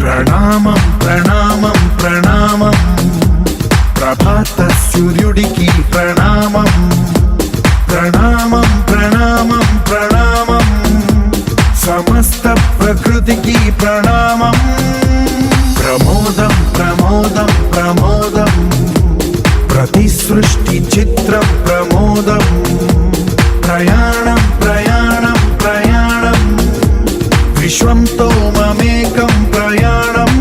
ప్రణామం ప్రణామం ప్రణామం ప్రభాత సూర్యుడికి ప్రణామం ప్రణామం ప్రణామం ప్రణామం సమస్త ప్రకృతికి ప్రణామం ప్రమోదం ప్రమోదం ప్రమోదం ప్రతి సృష్టి చిత్రం ప్రమోదం ప్రయాణం ప్రయాణం ప్రయాణం విశ్వంతో మమేకం ప్రయాణం